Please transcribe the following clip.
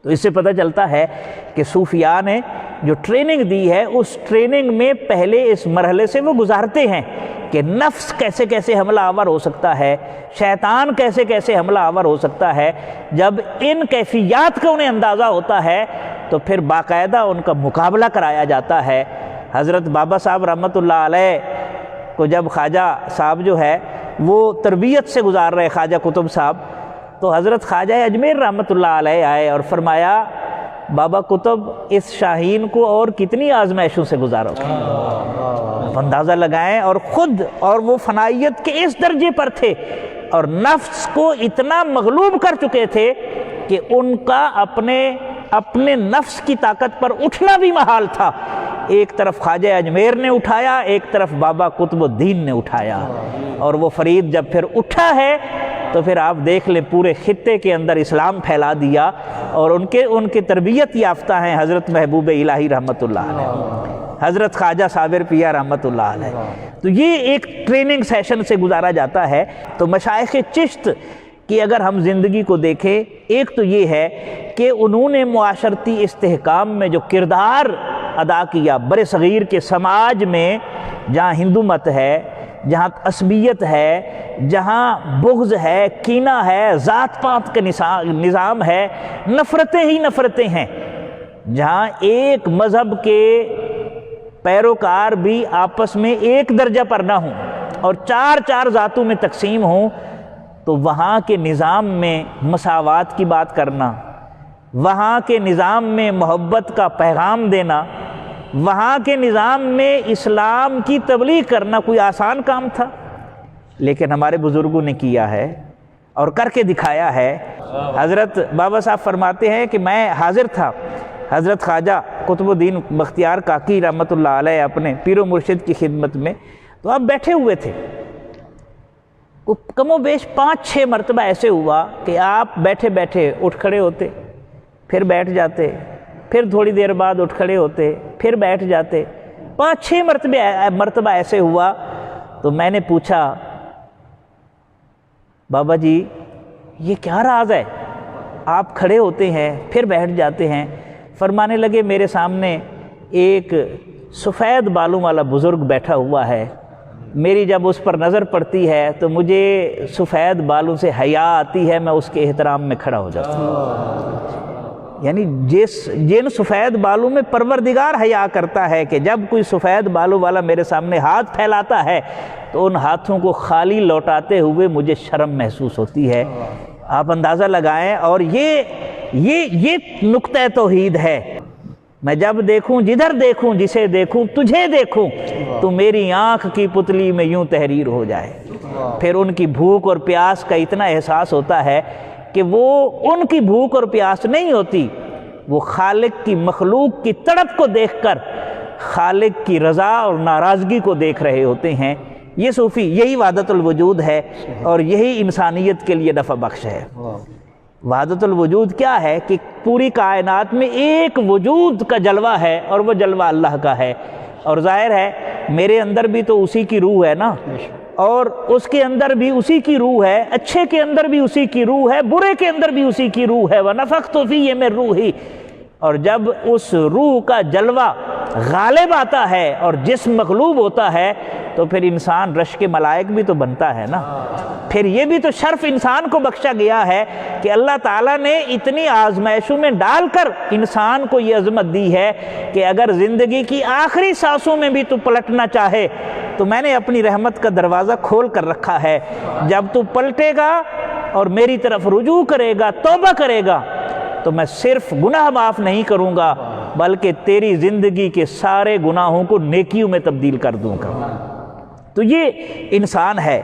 تو اس سے پتہ چلتا ہے کہ صوفیاء نے جو ٹریننگ دی ہے اس ٹریننگ میں پہلے اس مرحلے سے وہ گزارتے ہیں کہ نفس کیسے کیسے حملہ آور ہو سکتا ہے، شیطان کیسے کیسے حملہ آور ہو سکتا ہے۔ جب ان کیفیات کا انہیں اندازہ ہوتا ہے تو پھر باقاعدہ ان کا مقابلہ کرایا جاتا ہے۔ حضرت بابا صاحب رحمۃ اللہ علیہ کو جب خواجہ صاحب جو ہے وہ تربیت سے گزار رہے، خواجہ قطب صاحب، تو حضرت خواجہ اجمیر رحمۃ اللہ علیہ آئے اور فرمایا بابا قطب اس شاہین کو اور کتنی آزمائشوں سے گزارو گے، آپ اندازہ لگائیں۔ اور خود اور وہ فنائیت کے اس درجے پر تھے اور نفس کو اتنا مغلوب کر چکے تھے کہ ان کا اپنے نفس کی طاقت پر اٹھنا بھی محال تھا۔ ایک طرف خواجہ اجمیر نے اٹھایا، ایک طرف بابا قطب الدین نے اٹھایا، اور وہ فرید جب پھر اٹھا ہے تو پھر آپ دیکھ لیں پورے خطے کے اندر اسلام پھیلا دیا، اور ان کے تربیت یافتہ ہیں حضرت محبوب الہی رحمۃ اللہ علیہ، حضرت خواجہ صابر پیا رحمۃ اللہ علیہ۔ تو یہ ایک ٹریننگ سیشن سے گزارا جاتا ہے۔ تو مشائخ چشت کہ اگر ہم زندگی کو دیکھیں، ایک تو یہ ہے کہ انہوں نے معاشرتی استحکام میں جو کردار ادا کیا بر صغیر کے سماج میں، جہاں ہندو مت ہے، جہاں عصبیت ہے، جہاں بغض ہے، کینہ ہے، ذات پات کا نظام ہے، نفرتیں ہی نفرتیں ہیں، جہاں ایک مذہب کے پیروکار بھی آپس میں ایک درجہ پر نہ ہوں اور چار چار ذاتوں میں تقسیم ہوں، تو وہاں کے نظام میں مساوات کی بات کرنا، وہاں کے نظام میں محبت کا پیغام دینا، وہاں کے نظام میں اسلام کی تبلیغ کرنا کوئی آسان کام تھا؟ لیکن ہمارے بزرگوں نے کیا ہے اور کر کے دکھایا ہے۔ حضرت بابا صاحب فرماتے ہیں کہ میں حاضر تھا حضرت خواجہ قطب الدین بختیار کاکی رحمۃ اللہ علیہ اپنے پیر و مرشد کی خدمت میں، تو آپ بیٹھے ہوئے تھے، کم و بیش 5-6 مرتبہ ایسے ہوا کہ آپ بیٹھے بیٹھے اٹھ کھڑے ہوتے، پھر بیٹھ جاتے، پھر تھوڑی دیر بعد اٹھ کھڑے ہوتے، پھر بیٹھ جاتے، 5-6 مرتبہ ایسے ہوا۔ تو میں نے پوچھا بابا جی یہ کیا راز ہے، آپ کھڑے ہوتے ہیں پھر بیٹھ جاتے ہیں؟ فرمانے لگے میرے سامنے ایک سفید بالوں والا بزرگ بیٹھا ہوا ہے، میری جب اس پر نظر پڑتی ہے تو مجھے سفید بالوں سے حیا آتی ہے، میں اس کے احترام میں کھڑا ہو جاتا ہوں۔ یعنی جن سفید بالوں میں پروردگار حیا کرتا ہے کہ جب کوئی سفید بالوں والا میرے سامنے ہاتھ پھیلاتا ہے تو ان ہاتھوں کو خالی لوٹاتے ہوئے مجھے شرم محسوس ہوتی ہے۔ آپ اندازہ لگائیں، اور یہ نقطہ توحید ہے۔ میں جب دیکھوں، جدھر دیکھوں، جسے دیکھوں، تجھے دیکھوں، تو میری آنکھ کی پتلی میں یوں تحریر ہو جائے۔ پھر ان کی بھوک اور پیاس کا اتنا احساس ہوتا ہے کہ وہ ان کی بھوک اور پیاس نہیں ہوتی، وہ خالق کی مخلوق کی تڑپ کو دیکھ کر خالق کی رضا اور ناراضگی کو دیکھ رہے ہوتے ہیں۔ یہ صوفی، یہی وحدت الوجود ہے اور یہی انسانیت کے لیے نفع بخش ہے۔ وحدت الوجود کیا ہے کہ پوری کائنات میں ایک وجود کا جلوہ ہے اور وہ جلوہ اللہ کا ہے، اور ظاہر ہے میرے اندر بھی تو اسی کی روح ہے نا، اور اس کے اندر بھی اسی کی روح ہے، اچھے کے اندر بھی اسی کی روح ہے، برے کے اندر بھی اسی کی روح ہے۔ وَنَفَخْتُ فِيهِ مِن رُوحِي۔ اور جب اس روح کا جلوہ غالب آتا ہے اور جسم مغلوب ہوتا ہے تو پھر انسان رشک ملائک بھی تو بنتا ہے نا۔ پھر یہ بھی تو شرف انسان کو بخشا گیا ہے کہ اللہ تعالیٰ نے اتنی آزمائشوں میں ڈال کر انسان کو یہ عظمت دی ہے کہ اگر زندگی کی آخری سانسوں میں بھی تو پلٹنا چاہے تو میں نے اپنی رحمت کا دروازہ کھول کر رکھا ہے۔ جب تو پلٹے گا اور میری طرف رجوع کرے گا، توبہ کرے گا، تو میں صرف گناہ معاف نہیں کروں گا بلکہ تیری زندگی کے سارے گناہوں کو نیکیوں میں تبدیل کر دوں گا۔ تو یہ انسان ہے۔